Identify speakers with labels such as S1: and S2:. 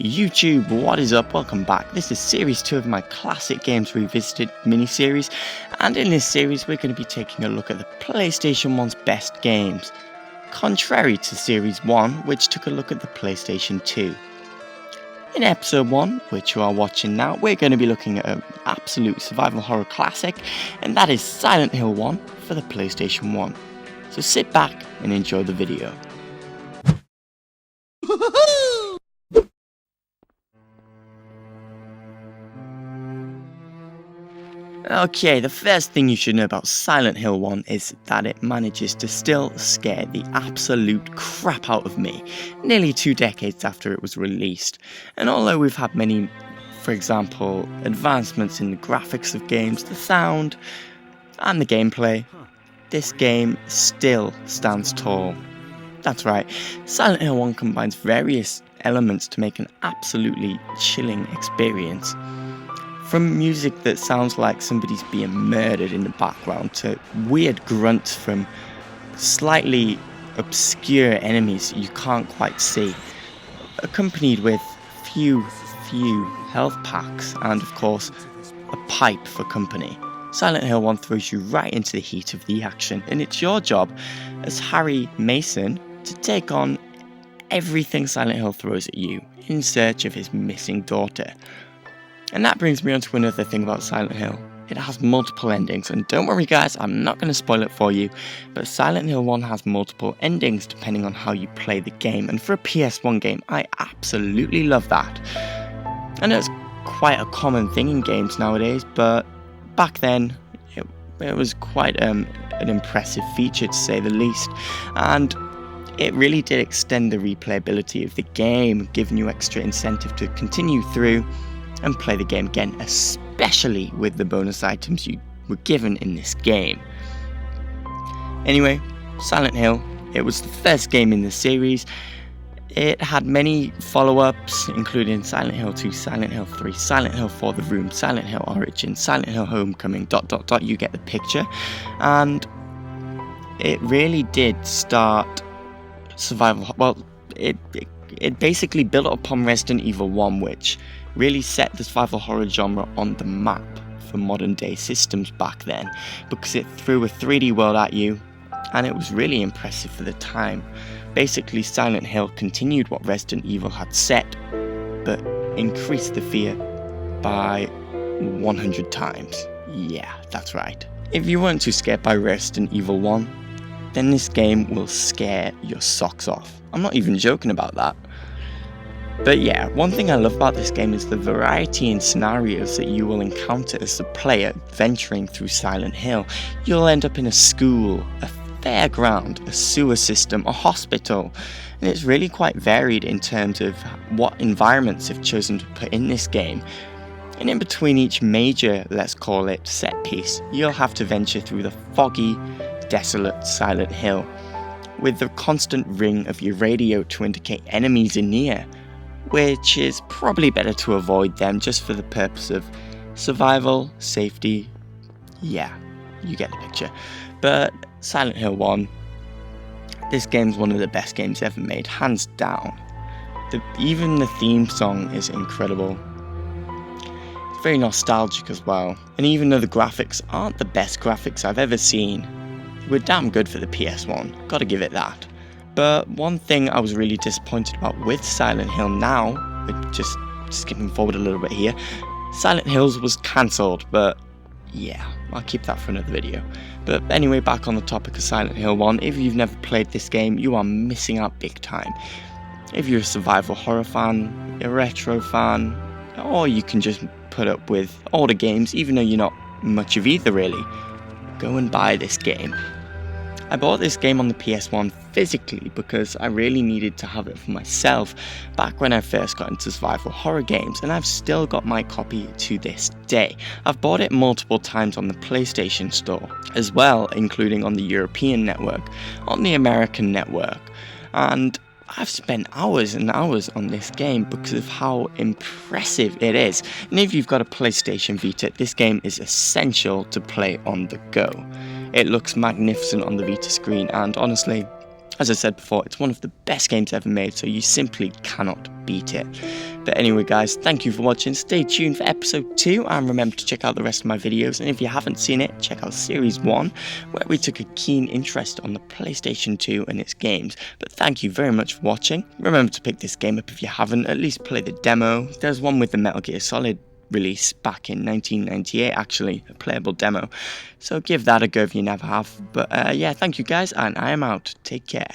S1: YouTube, what is up? Welcome back. This is series 2 of my Classic Games Revisited mini-series, and in this series we're going to be taking a look at the PlayStation 1's best games, contrary to series 1, which took a look at the PlayStation 2. In episode 1, which you are watching now, we're going to be looking at an absolute survival horror classic, and that is Silent Hill 1 for the PlayStation 1. So sit back and enjoy the video. Okay, the first thing you should know about Silent Hill 1 is that it manages to still scare the absolute crap out of me, nearly 2 decades after it was released. And although we've had many, for example, advancements in the graphics of games, the sound, and the gameplay, this game still stands tall. That's right, Silent Hill 1 combines various elements to make an absolutely chilling experience. From music that sounds like somebody's being murdered in the background to weird grunts from slightly obscure enemies you can't quite see, accompanied with few health packs and of course a pipe for company. Silent Hill 1 throws you right into the heat of the action, and it's your job as Harry Mason to take on everything Silent Hill throws at you in search of his missing daughter. And that brings me on to another thing about Silent Hill. It has multiple endings, and don't worry guys, I'm not going to spoil it for you, but Silent Hill 1 has multiple endings depending on how you play the game, and for a PS1 game, I absolutely love that. I know it's quite a common thing in games nowadays, but back then, it was quite an impressive feature to say the least, and it really did extend the replayability of the game, giving you extra incentive to continue through and play the game again, especially with the bonus items you were given in this game. Anyway, Silent Hill, it was the first game in the series. It had many follow-ups, including Silent Hill 2, Silent Hill 3, Silent Hill 4 The Room, Silent Hill Origin, Silent Hill Homecoming, ... you get the picture. And it really did start survival, well, it basically built upon Resident Evil 1, which really set the survival horror genre on the map for modern day systems back then, because it threw a 3D world at you and it was really impressive for the time. Basically, Silent Hill continued what Resident Evil had set, but increased the fear by 100 times. Yeah, that's right. If you weren't too scared by Resident Evil 1, then this game will scare your socks off. I'm not even joking about that. But yeah, one thing I love about this game is the variety in scenarios that you will encounter as a player venturing through Silent Hill. You'll end up in a school, a fairground, a sewer system, a hospital, and it's really quite varied in terms of what environments they've chosen to put in this game. And in between each major, let's call it, set piece, you'll have to venture through the foggy, desolate Silent Hill, with the constant ring of your radio to indicate enemies are near, which is probably better to avoid them just for the purpose of survival, safety. Yeah, you get the picture. But Silent Hill 1, this game's one of the best games ever made, hands down. Even the theme song is incredible. It's very nostalgic as well, and even though the graphics aren't the best graphics I've ever seen, they were damn good for the PS1, gotta give it that. But one thing I was really disappointed about with Silent Hill now, just skipping forward a little bit here, Silent Hills was cancelled, but yeah, I'll keep that for another video. But anyway, back on the topic of Silent Hill 1, if you've never played this game, you are missing out big time. If you're a survival horror fan, a retro fan, or you can just put up with older games, even though you're not much of either really, go and buy this game. I bought this game on the PS1 physically because I really needed to have it for myself back when I first got into survival horror games, and I've still got my copy to this day. I've bought it multiple times on the PlayStation Store as well, including on the European network, on the American network, and I've spent hours and hours on this game because of how impressive it is. And if you've got a PlayStation Vita, this game is essential to play on the go. It looks magnificent on the Vita screen, and honestly, as I said before, it's one of the best games ever made, so you simply cannot beat it. But anyway guys, thank you for watching, stay tuned for episode 2 and remember to check out the rest of my videos, and if you haven't seen it, check out series 1 where we took a keen interest on the PlayStation 2 and its games. But thank you very much for watching. Remember to pick this game up if you haven't, at least play the demo. There's one with the Metal Gear Solid release back in 1998 actually, a playable demo, so give that a go if you never have. But yeah, thank you guys and I am out, take care.